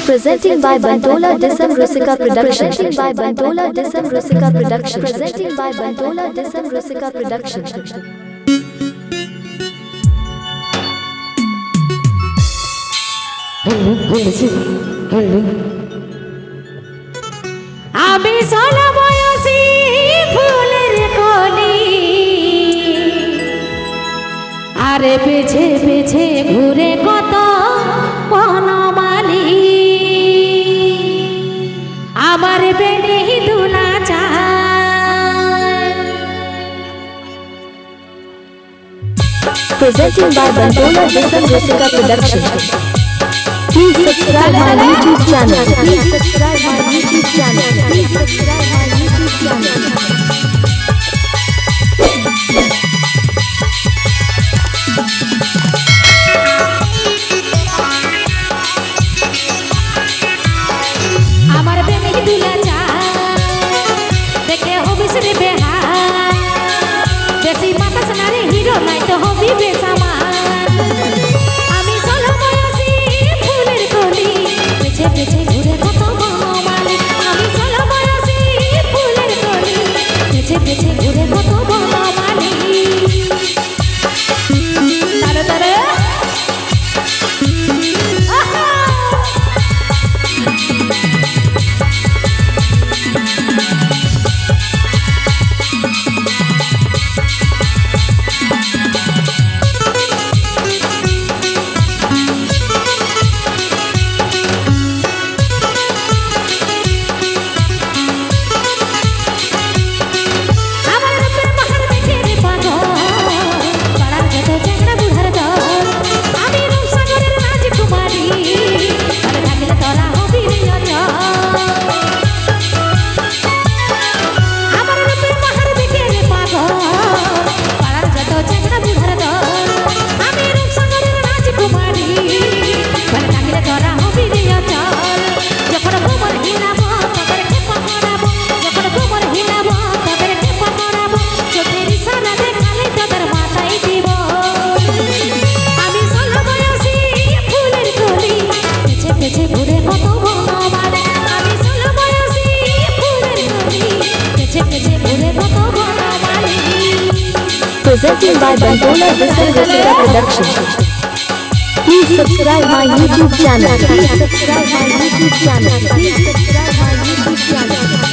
Presenting by Bantola Disam Rusika Production. Presenting by Bantola Disam Rusika Production. Presenting by Bantola Disam Rusika Production. Hello. Abi sola boyosi phuler koli are peche peche ঘুরে কত বনমালী আমার বেনে দুলা চায় Presenting by Bantola Disam Rusika Production. Please subscribe my YouTube channel. Please subscribe my YouTube channel. Please subscribe my YouTube channel. আমার প্রেমিক দুলা চায় দেখে হবি রে বেহাল বেশি মাথা সানারে হিরো নাই তো হবি বেসামান আমি সোলা বয়সী ফুলের কলি পেছে পেছে ঘুরে কত বনমালী আমি সোলা বয়সী ফুলের কলি পেছে পেছে ঘুরে কত বনমালী তারে তারে Presenting by Bantola Disam Rusika Production. Please subscribe my YouTube channel. Please subscribe my YouTube channel. Please subscribe my YouTube channel.